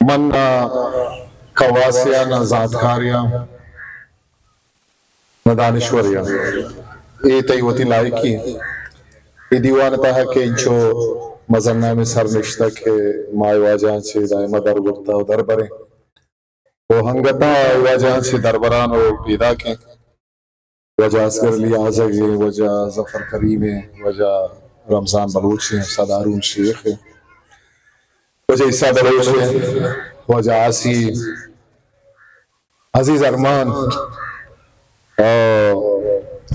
من قواسیا نہ ذاتکاریا نہ دانشوریا ای تیوتی لائکی ای دیوانتا ہے کہ انچو مزنہ میں سر نشتا کہ مائی واجہاں چھے دائمہ در گفتا و در برے وہ ہنگتا واجہاں چھے در بران و پیدا کے وجہ اسگر لی آزگی وجہ ظفر کریم وجہ رمضان بلوچ صدارون شیخ وجہ عیسیٰ بلوچ وجہ آسی عزیز ارمان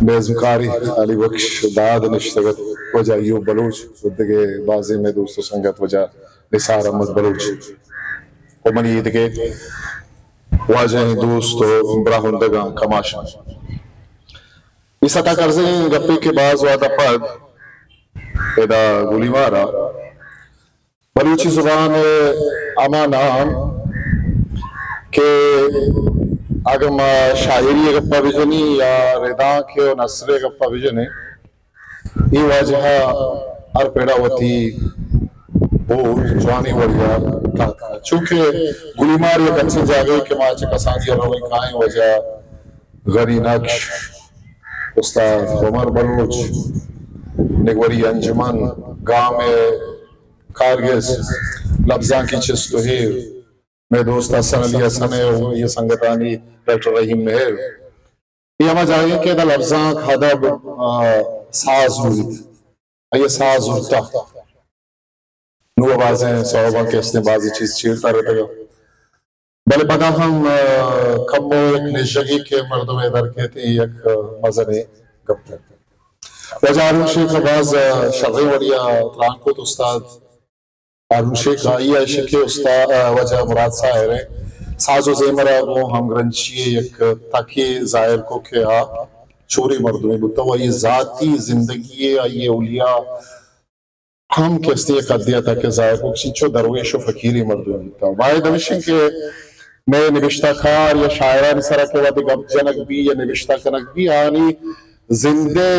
بیزمکاری علی بخش داد نشتگت وجہ ایوب بلوچ ودگے بازی میں دوست و سنگت وجہ نثار احمد بلوچ ومنی ادگے واجہ دوست و براہندگاں کماشا اس عطا کرزے گپی کے بعض وعدہ پد ایدہ گولی مارا بلوچی زبان اما نام کہ اگر شاعری گپا بجنی یا رداں کے نصر گپا بجنے یہ واجہ ہر پیڑا ہوتی بور جوانی وریا تاکا چونکہ گولی مار یہ کنسی جاگئی کہ ماں چکسانی روئی کائیں وجہ غری نقش استاد عمر بلوچ نگوری انجمن گام کارگز لفظاں کی چستوہیر میں دوست حسن علی حسن یہ سنگتانی ڈاکٹر رحیم مہر یہ ہمیں جائیں کہ دا لفظاں کھادب ساز ہوئی یہ ساز ہوتا نو آوازیں صحابہ کے اس نے بازی چیز چیرتا رہتا گا بلے پگا ہم کم ایک نشگی کے مردم ادھر کہتے ہیں ایک مزنے گپ کرتے ہیں وجہ آرون شیخ باز شرعی وریا ترانکوت استاد آرون شیخ آئی عائشہ کے استاد وجہ مراد سائر ہے ساز و زیمرہ وہ ہم گرنچیے ایک تاکہ ظاہر کو کہ چوری مردمی بتا وہ یہ ذاتی زندگی ہے یہ اولیاء ہم کہستے یہ قدیہ تاکہ ظاہر کو چیچو درویش و فقیری مردمی بتا بائی دوشن کہ میں نوشتہ کار یا شاعرہ نسرہ کے وقت گپ جنک بھی یا نوشتہ کنک بھی آنی زندے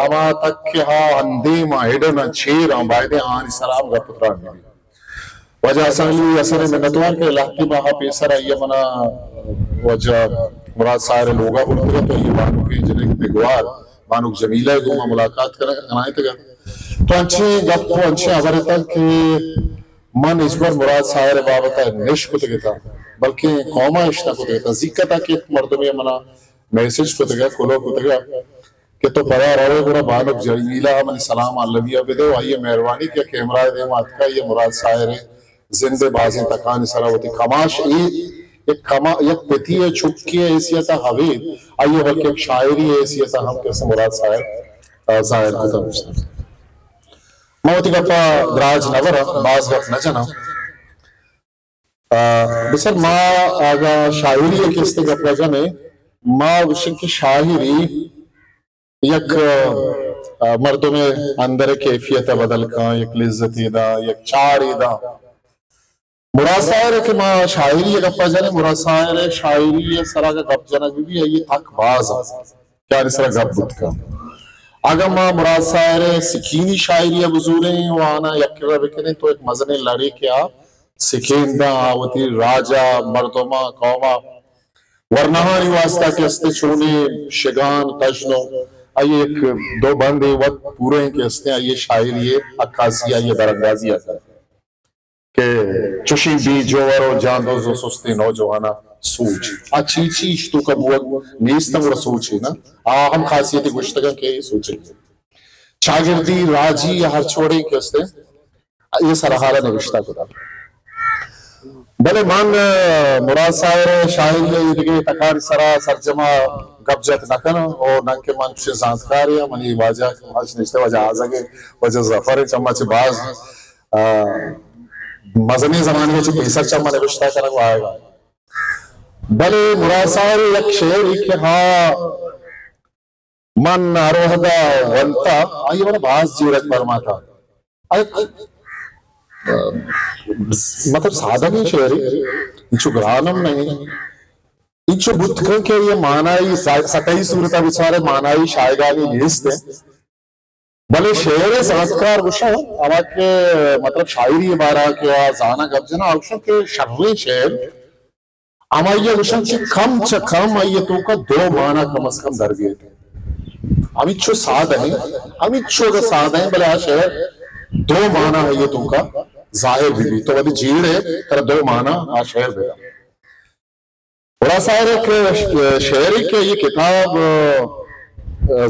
اما تک کہ اندے ماہدن چھیر بائی آنی سرام گپ اتران بھی وجہ اسالی اثر منتوان کے لحقی باہا پیسر یہ منا وجہ مراد سائر لوگا بلتگا تو یہ بانو کی جنک بگوار بانوک جمیلہ گوما ملاقات کرنائے تگا تو انچے گپ کو انچے عبرتا کہ من اس پر مراد سائر بابتا نش کو تگتا بلکہ قومہ اشنا کو تگتا ذکر تھا کہ مردمی منا میسیج کو تگا کلو کو تگا کہ تو پڑا روے گرہ بانک جمیلہ من سلام علویہ بدے آئیے مہروانی کیا کیمرہ دے مات کا یہ مراد سائر زندے بازیں تکانی سرہ ہوتی کماش ایک پتی ہے چھکی ہے حیثیتا حوید آئیے بلکہ ایک شاعری ہے حیثیتا ہم کیسے مراد سائر کو تگا موتی گپا دراج نورا باز گپ نجنا بسر ما آگا شاعری ایک استے گپ رجنے ما وشن کی شاعری یک مردوں میں اندر کیفیت بدل کا یک لذتی دا یک چاری دا مراد سائر ہے کہ ما شاعری گپ رجنے مراد سائر شاعری سرا کا گپ جنا بھی ہے یہ تک باز کیا نسرا گپ بت کا اگر ماں مراد سائر سکینی شاعری بزوریں وہ آنا یکرہ بکنے تو ایک مزنے لڑے کیا سکیندہ آوتی راجہ مردمہ قومہ ورنہانی واسطہ کے استے چونے شگان تجنو آئیے ایک دو بندے وقت پورے ہیں کہ استے آئیے شاعری اکاسی آئیے درنگازی آتا ہے کہ چشی بھی جوورو جاندوز و سستے نوجوانا سوچ اچھی چیز تو کبوت نیستم وہ سوچ ہے نا ہم خاصیتی گشتگاں کہ سوچیں گے چاگردی راجی یا ہر چھوڑے کستے یہ سرحالہ نوشتہ کو دا بلے من مراد سائر شاعری یہ دیکھے تکاری سرا سرجمہ گبجت نکن اور ننکے من سے زانتکاری ہے منی واجہ نشتے وجہ آزگے وجہ ظفر چمہ چھ باز مزنی زمانے میں چھ پیسر چمہ نوشتہ کرنگ آئے گا بلے مراد سائر یک شعری کہ من روحدہ ونتا آئیے والا باز جیرت برما تھا مطلب سادہ نہیں شعری انچو گرانم نہیں انچو بتکن کے یہ معنی سٹائی صورتہ بچارے معنی شائگانی لیست ہے بلے شعر صدقار گوشا اما کے مطلب شاعری بارا کے زانا گب جنا گوشا کہ شرری شعر اما یہ گوشا کہ کم کم یہ تو کا دو معنی کم از کم در گئے تھے امی چھو سادہ ہیں امی چھو کا سادہ ہیں بلے شعر دو معنی ہے یہ تو کا ظاہر بھی تو ودی جیڑ ہے تر دو معنی شعر بھی بڑا سارے کہ شعری کے یہ کتاب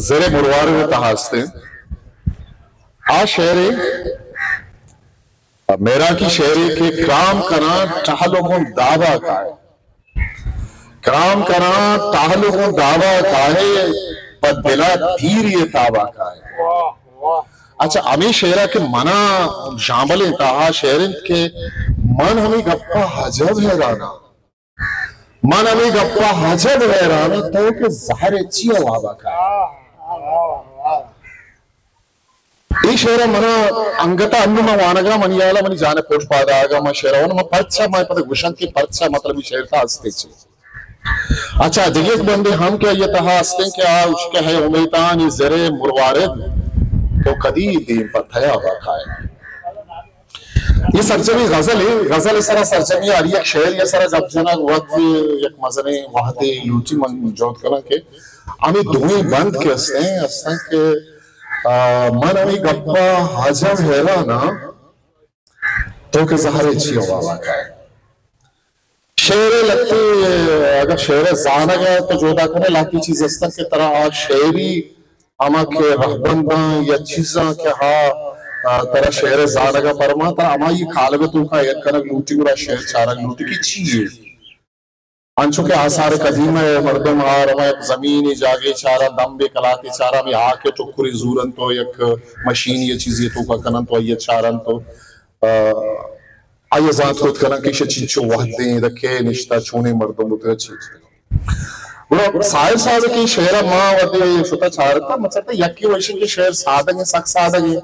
زیر مروار میں تحاستے ہیں شعری میرا کی شعری کے کرام کنا ٹہلوں دعویٰ کا ہے کرام کنا ٹہلوں دعویٰ کا ہے پر دلا تیر یہ تابع کا ہے اچھا امی شعرہ کے منع جامل انتہا شعرن کے من ہمیں گپا حجب ہے رانا من ہمیں گپا حجب ہے رانا تو کہ زہر چیہ وابا کا ہے یہ شعرہ منا انگتا انما وانگا منی آلا منی جانے پوچھ پادا آگا میں شعرہ ہونا میں پرچہ میں پتہ گوشن کی پرچہ مطلب شعر تھا ہستے چھے اچھا دیکھ بندے ہم کیا یہ تہا ہستے کہ اس کے ہے امیتان یہ زر مروارد تو قدی دین پر تھیا ہوا کھائے یہ سرچمی غزل ہے غزل اس طرح سرچمی آ رہی ہے شعر یہ سرہ جب جنا وقت یک مزنے وحدے لوٹی من موجود کرنا کہ ہمیں دوئیں بند کے ہستے کہ من ہمیں گپا حجم حیرانا تو کہ زہر اچھی ہوا واقع ہے شعر لگتی اگر شعر زانا گیا تو جودا کرنے لاتی چیز استا کہ طرح شعری اما کے رہبنداں یا چیزاں کہ طرح شعر زانا گیا پرما طرح اما یہ کالبتوں کا ایک کنک لوٹی گرا شعر چارک لوٹی کی چیئے انچو کے آثار قدیم ہے مردم آرما ایک زمینی جاگے چارا دم بے کلاتی چارا میں آکے ٹکری زورن تو ایک مشین یہ چیزی تو کا کنن تو یہ چارن تو آئیے ذات خود کنن کیشہ چیچو وحدیں دکھے نشتہ چونے مردم ہوتے چیز دے سائر سادہ کی شعرہ ماں ودے شتا چارتا مطلب یکی ویشن کی شعر سادہ گے سک سادہ گے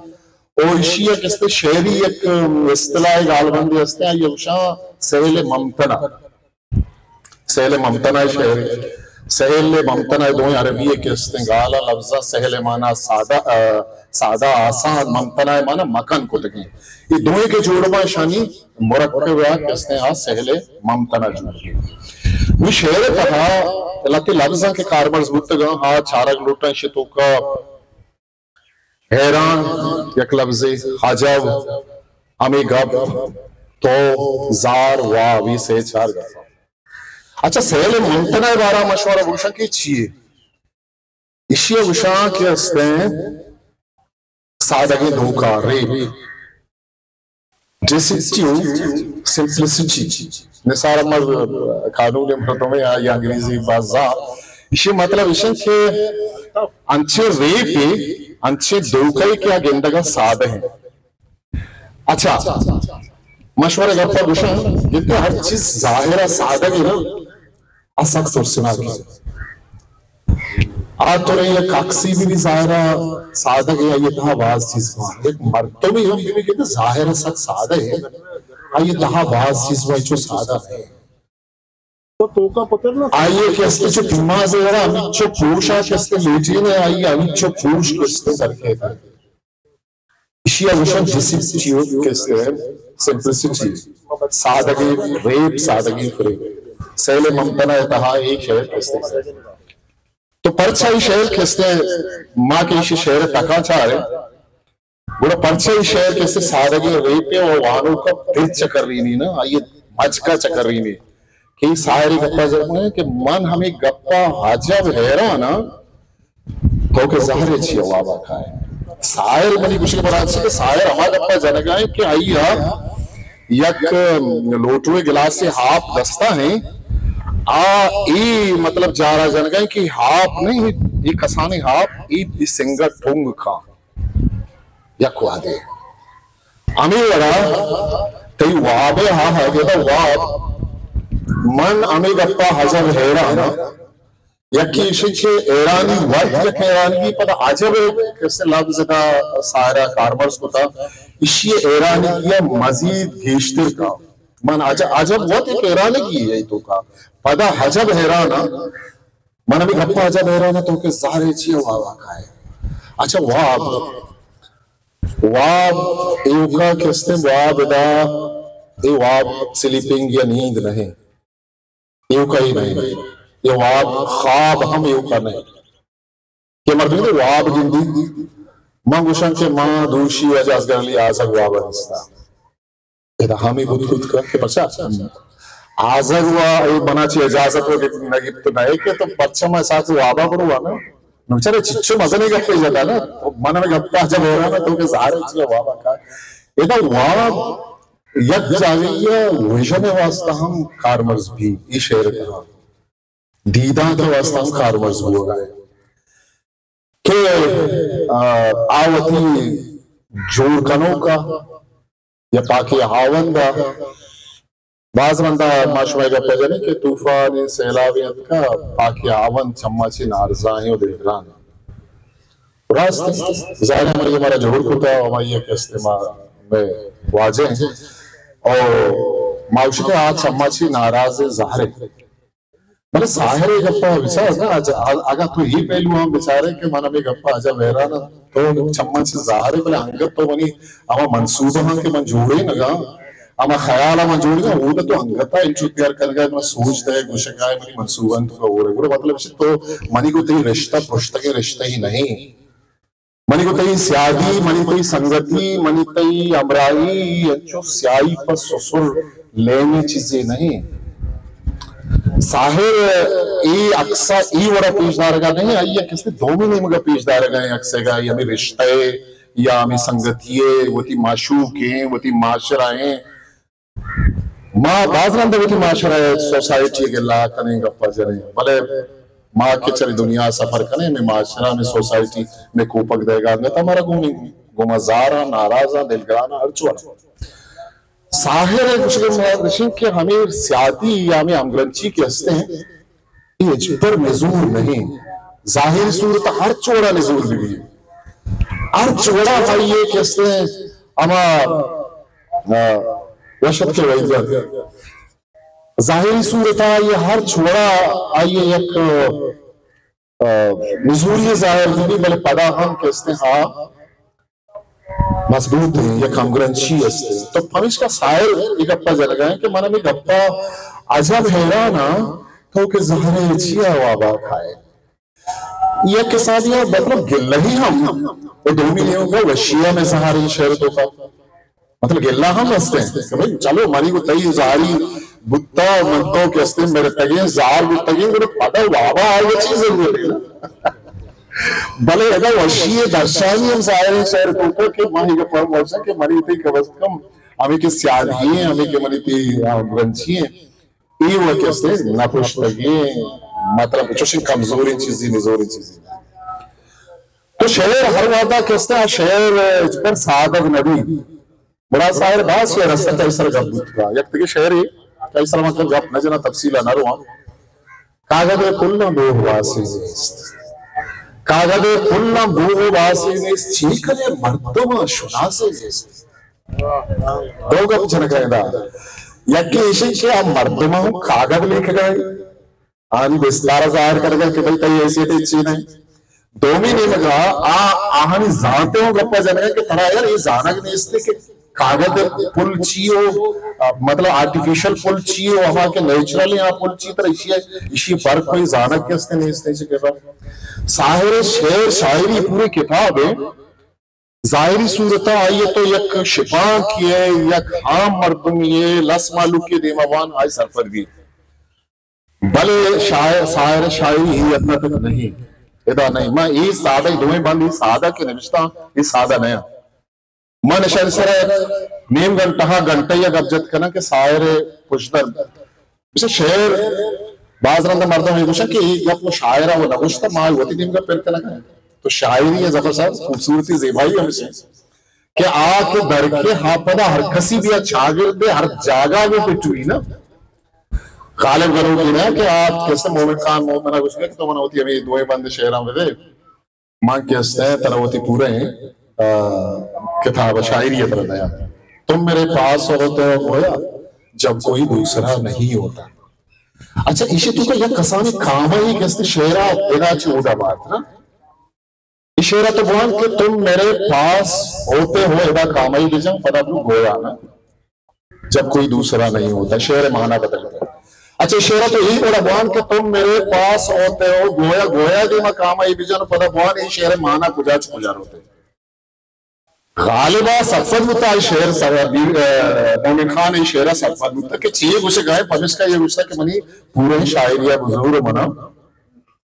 اوشی ایک اس شعری ایک اصطلاح غالبندی استے ہیں یہ وشاں سہل ممتنہ سہل ممتنہ شعر سہل ممتنہ دوئیں عربی کے استنگالہ لفظہ سہل معنی سادہ آسان ممتنہ معنی مکن کو تکی یہ دوئیں کے جوڑبہ شانی مرکب ہے کہ استنگالہ سہل ممتنہ جوڑی یہ شعر کہا اللہ لفظہ کے کاربرز بودتگاں چارک لوٹا شتو کا حیران یک لفظ حجب امی گب تو زار واوی سے چار گفا اچھا سہل ممتنہ بارا مشورہ گوشا کی چیئے اشیاء گوشا کے استے ہیں سادگی دھوکا ریب ڈیسیٹیو سمپلیسٹی نثار احمد قانون امرتوں میں یا انگریزی بازا اشیاء مطلب اشیاء کہ انچے ریب پہ انچے دھوکائی کیا گندگا سادہ ہیں اچھا مشورہ گفتا گوشا جنتے ہر چیز ظاہرہ سادہ گی نا سخت اور سنا کی آج تو نہیں ایک اکسی بھی ظاہرہ سادہ گیا یہ تہا باز چیز وہاں ایک مرتو بھی ہم بھی کہتے ظاہرہ سخت سادہ ہے آئیے تہا باز چیز وہاں جو سادہ ہے آئیے کہستے جو دماغ ہے ہمیں جو پوشا کہستے لیٹی نے آئیے ہمیں جو پوش کہستے کرکے تھے اشیاء وشن ڈسپٹیو کہستے ہیں سمپلسٹی سادگی ریب سادگی فریب سہل ممتنہ اتہا ایک شہر کہستے ہیں تو پرچائی شہر کہستے ہیں ماں کے اسی شہر تکا چاہ رہے بڑا پرچائی شہر کہستے سادگی ریپے اور وانوں کا پھر چکر رہی نہیں نا آئیے مجکا چکر رہی نہیں کہ سائری گپا جب ہے کہ من ہمیں گپا حجب حیرانا تو کہ زہر اچھی عوابہ کھائے سائر منی کچھ کے برات سے کہ سائر ہما گپا جنگائیں کہ آئیے یک لوٹوے گلاس سے ہاپ دستا ہیں ای مطلب جا رہا جنگائیں کہ ہاپ نہیں یہ کسانی ہاپ ای سنگا ٹھونگ کھا یک وعدے امی ورہ تی وابے ہاں ہے کہ واب من امی گپا حجب حیرانا یکی اشچے ایرانی وقت یک ایرانی پتہ عجب کس لفظ کا سائرہ کاربرز کو تھا اشی ایرانی کیا مزید گیشتر کا من عجب وقت ایک ایرانی کی ہے تو کا پتہ حجب حیرانا من امی گپا حجب حیرانا تو کہ ظاہر چیئے واقع ہے اچھا واب واب ایوکا کہتے ہیں واب ادا یہ واب سلیپنگ یا نیند نہیں، ایوکا ہی نہیں، یہ واب خواب ہم ایوکا نہیں کہ مردمی دے واب جندی ماں گوشن کے ماں دوشی وجہ از گرلی آزگ وابا نستا ادا ہمیں بود خود کر کے پرچا آزگ وا بنا چی اجازت ہو کہ نگیب تو نئے کہ تو بچہ میں ساتھ وابا پر ہوا نا نوچارے چچو مزہ نہیں گپ پہ جاتا نا مانا میں گپا جب ہو رہا نا تو کہ ظاہر چیئے وابا کا ادا واب یک جاگئیہ ویژن واسطہ ہم کارمرز بھی ای شہر کہا دیدہ کے واسطہ ہم کارمرز بھی ہو گئے کہ آوتی جوڑ کنوں کا یا پاکی آون دا بعض رندہ معاشمہ کا پجنے کہ طوفان سیلابیت کا پاکی آون چمچی نارزائیں و دلگران راست ظاہر ہے ہمارا جوڑ کتا ہماری ایک استعمال میں واجہ ہیں اور معاشی کے آج چمچی ناراض ظاہر ہے مطلب ظاہر ہے گپا بچار نا اگر تو ہی پہلو ہم بچارے کہ مانا میں گپا آجا بہرا نا تو چمچی ظاہر ہے بلے ہنگت تو منی اما منصوبہ ہاں کہ من جوڑے نگا اما خیالہ من جوڑے گا وہ تو ہنگتا انچو پیار کر گئے میں سوچ دے گوشکائے منی منصوبہ تو کا ہو رہے گا مطلب تو منی کو تی رشتہ پشتہ کے رشتہ ہی نہیں منی کو تی سیادی منی تی سنگتی منی تی امرائی انچو سیائی پر سسر لینے چیزیں نہیں ظاہر ای اکسا ای وڑا پیش دار گا نہیں آئیے کس نے دو مہینے مگا پیش دار گا ہیں اکسے گا یا ہمیں رشتہ یا ہمیں سنگتیے وہ تی معشوق ہیں وہ تی معاشرہ ہیں ماں باز رندہ وہ تی معاشرہ ہے سوسائٹی کے اللہ کنے گا پجرے بلے ماں کے چلی دنیا سفر کنے میں معاشرہ میں سوسائٹی میں کوپک دے گا انگتا ہمارا گمزارہ ناراضہ دلگرانہ ہر چوڑا ظاہر ہے کچھ کہ کہ ہمیں سیادی یا ہمیں امگرنچی کے ہستے ہیں یہ اجبر نزور نہیں ظاہر صورت ہر چوڑا نزور بھی ہے ہر چوڑا بھائی یہ کہ ہستے ہیں اما رشد کے ویدر ظاہری صورت یہ ہر چوڑا آئیے یک نزوری ظاہر بھی بلے پدا ہم کہ ہستے ہیں ہاں مضبوط ہیں یا کمگرنچی ہستے ہیں تو ہم اس کا سائر ایک گپا جل گئے کہ مانا میں گپا عجب حیرانا تو کہ ظاہر چیا وابا کھائے یہ کسا دیا مطلب گلہ ہی ہم وہ دومی نہیں ہوگا وشیہ میں ظاہری شہرتوں کا مطلب گلہ ہم ہستے ہیں کہ بھئی چلو مانی کو تئی ظاہری بتا منتوں کے ہستے ہیں میرے تگیں ظاہر بتگیں میرے پتا وابا آئے چیز ضرور ہے بلے اگر وشیہ درشانی ہم ظاہری شہرتوں کو کہ ماہی کا فرم ورشا کہ منی تی کم از کم ہمیں کے سیادی ہیں ہمیں کے منی تی گرنچی ہیں ای وہ کہتے ہیں نپشتگی مطلب چوشن کمزوری چیزی نزوری چیزی تو شہر ہر وعدہ کہتے ہیں شہر پر سعادت نبی بڑا ساہر باس شہر ہستا کئی سر گپ بھوت گا یک تکی شہر ہی کئی سر مطلب گپ نجنہ تفصیلہ نہ رہا کاغذ کلنا بوہ واسی نیست کاغذ کلنا بوہ واسی نیست چیکلے مردم شناسی نیست دو گپ جنک رہے دا یکی ایشن کہ ہم مردمہ ہوں کاغذ لے کے گئے آنی بستارہ ظاہر کر گئے کہ بھئی تایی ایسی چیز نہیں دومی نہیں لگا آہنی ذانتے ہوں گپا جنگے کہ ترہ یار یہ زانگ نیستے کہ کاغذ پل چیو مطلب آرٹیفیشل پل چیو ہما کے نیچرل یہاں پل چی تر اسی فرق کوئی زانگ کیستے نیستے چھے کہتا ساہر شعر شاعری پورے کتاب ہے ظاہری صورتہ آئیے تو یک شپان کیے یک ہام مردمیے لس مالو کے دیموان آئی سر پر بھی بلے ساہر شاعری ہی اتنا تک نہیں ادا نہیں میں یہ سادہ ہی دوئیں بند یہ سادہ کے نوشتہ یہ سادہ نہیں میں نشان سر نیم گھنٹہ یا گبجت کرنا کہ ساہر پشتر اسے شعر بعض رندہ مردم ہے گوشا کہ یہ اپنا شاعرہ وہ نگوشتا ماں ہوتی نیم کا پیر کرنا ہے تو شاعری ہے ظفر صاحب خوبصورتی زیبائی ہمیں کہ آکے در کے ہاپنا ہر کسی بھی چھاگر دے ہر جاگہ میں پٹوئی نا غالب گروہ کی نا کہ آپ کیسے مومن خان مومنہ کچھ گئے کہ تو منہ ہوتی ہمیں دوئے بند شہرہ میں دے ماں کیسے ہیں طرح ہوتی پورے ہیں کتاب شاعری طرح دیا تم میرے پاس ہوتے ہویا جب کوئی دوسرا نہیں ہوتا اچھا اسی تو کہ یہ کسانی کاما ہی کیسے شہرہ دینا چاہو دا بات نا شعرہ تو بوان کہ تم میرے پاس ہوتے ہو ادا کامائی بجن پدا بلو گویا نا جب کوئی دوسرا نہیں ہوتا. شعر معنی بدلتا ہے. اچھا شعرہ تو یہی بڑا بوان کہ تم میرے پاس ہوتے ہو گویا گویا دی مقامائی بجن پدا بوان یہ شعر معنی کجا چکجار ہوتے غالبہ صفت ہوتا ہے. شعر مومن خان یہ شعرہ صفت ہوتا کہ چیئے گوشے گئے پمس کا یہ گوشتا کہ منی پورے شاعریہ بزرگ منا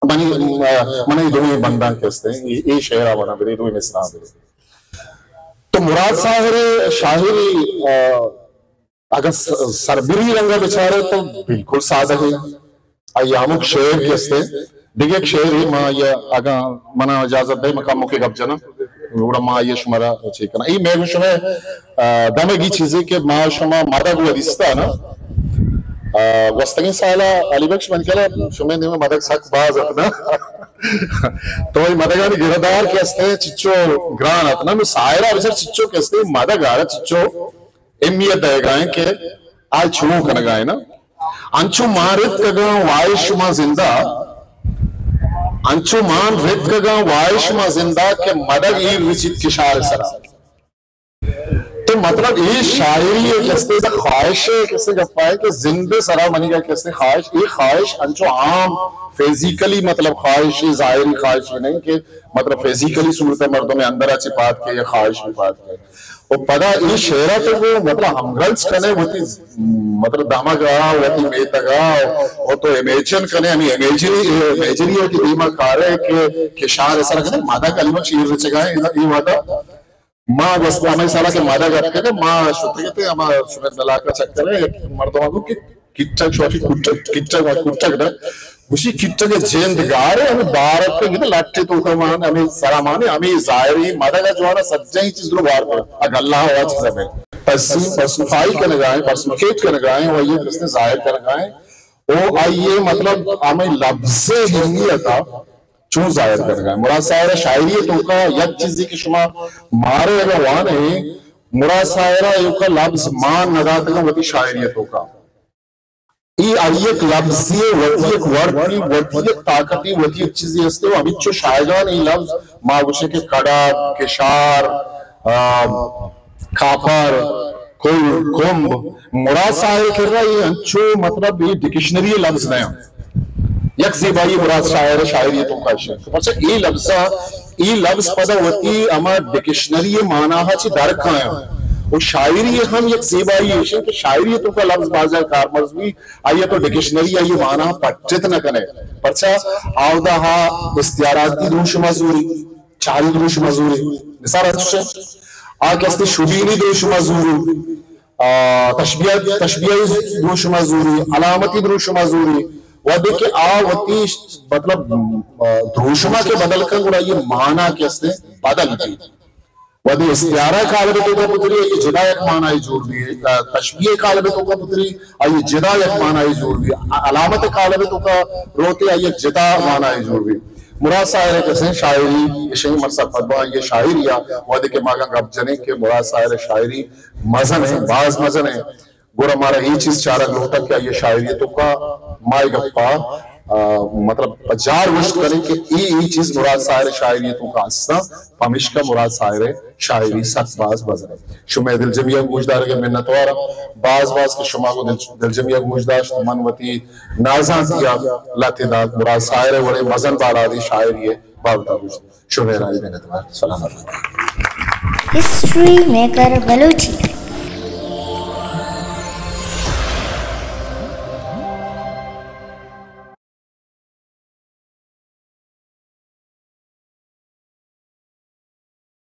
منی دوئی بندان کہستے ہیں یہ شعرہ منا بری دوئی مصرع بری. تو مراد صاحب شاعری اگر سربری رنگا بچارے تو بالکل سادہ ہے. ایامک شعر کہستے دیکھ ایک شعر ہی ماں یہ اگر منا اجازت دے مقاموں کے گب جنا روڑا ماں یہ شمارا چیکنا ای میں شمع دمے گی چیزیں کہ ماں شمع مادہ گو حدیثتا نا وستگین سالہ علی بخش من کلا شمع دیمے مدک ساک باز اپنا تو یہ مدگانی گردار کہستے چچو گران اپنا میں سائرہ بچر چچو کہستے مدگارا چچو امیت دے گائیں کہ آج چھوڑوں کا نگائیں نا انچو مارت کگاں وائش ما زندہ انچو مان رت کگاں وائش ما زندہ کہ مدگ ای رچیت کشار سرا. تو مطلب یہ شاعری ہے کہستے دا خواہش ہے کہستے گفائے کہ زندہ سرا منی کا کہستے خواہش یہ خواہش انچو عام فیزیکلی مطلب خواہش ظاہری خواہش نہیں کہ مطلب فیزیکلی صورت مردوں میں اندر اچھی پات کے یا خواہش بھی پات کے وہ پدا یہ شعرہ تو وہ مطلب ہمگلس کنے ہوتی مطلب داما گا ہوتی میتا گا وہ تو امیجن کنے ہمیں امیجری ہوتی دیما کارے کہ شاعر ایسا رکھنے مادہ کلمہ شیر رچے گئے یہ وعدہ ماں وسط ہمیں سالہ کے مادہ گا رکھے ماں شتے کہتے ہیں ہمیں سمیت نلاکہ چکر ہے مردوں آگو کہ کچھک شوافی کچھک دا اسی کچھک جیند گارے ہمیں بارت پہ گئے لٹھے تو کمان ہمیں سلامان ہمیں ظاہری مادہ گا جو ہے سجیں ہی چیز رو بار پر اگر اللہ ہوا چیزیں میں پرسنفائی کا نگائیں پرسنفیٹ کا نگائیں وہ یہ کس نے ظاہر کا نگائیں وہ آئیے مطلب ہمیں لفظ ہنگیتا چون ظاہر کر گئے. مراد سائرہ شاعریتوں کا یک چیزی کی شما مارے اگر وانے مراد سائرہ یوں کا لفظ مان نگاتا گا وطی شاعریتوں کا ای آئیت لفظی وطی ایک ورڈی وطی ایک طاقتی وطی ایک چیزی ہستے وہ ہمیں چو شاعران ای لفظ ماغوشے کے کڑا کشار کھاپر کمب مراد سائرہ کر رہا یہ انچو مطلب یہ ڈکشنری لفظ نہیں یک زیبائی مراد شاعر شاعریتوں کا شکل پرچہ ای لفظ پدا ہوتی اما ڈکشنری معنی چی درک آیا وہ شاعری ہم یک زیبائی ہے کہ شاعریتوں کا لفظ بازار کارمرز بھی آئیے تو ڈکشنری آئیے معنی پچت نہ کنے پرچہ آودہ استعاراتی دروش مزوری چاری دروش مزوری مثال اچھے آکستی شبینی دروش مزوری تشبیہ دروش مزوری علامتی دروش مزوری وہ دیکھے آوتی مطلب دروشمہ کے بدل کر گوڑا یہ معنی کیستے بدل دی وہ دی استعارہ کالبتوں کا پتری یہ جدا ایک معنی جوڑ دی تشبیہ کالبتوں کا پتری یہ جدا ایک معنی جوڑ دی علامت کالبتوں کا روتے یہ جدا معنی جوڑ دی. مراد سائرہ کیسے شاعری یہ شہی مرسل فتبہ یہ شاعریہ وہ دیکھے ماگا گب جنے کہ مراد سائرہ شاعری مزن ہے بعض مزن ہے گورا ہمارا یہ چیز چارہ ہوتا کیا یہ شاعریتوں کا مائی گپا مطلب پجار وشت کریں کہ یہ چیز مراد سائر شاعریتوں کا حصہ پمش کا مراد سائر شاعری سخت باز بزر ہے. شمع دل جمعیہ گوشدار کے منتوارا باز کے شمع کو دل جمعیہ گوشداشت منوتی نازان دیا لاتداد مراد سائر وڑے مزن بارا دی شاعری ہے باوتا گوشت. شمع رائی منتوار سلام علیکم. History maker Balochi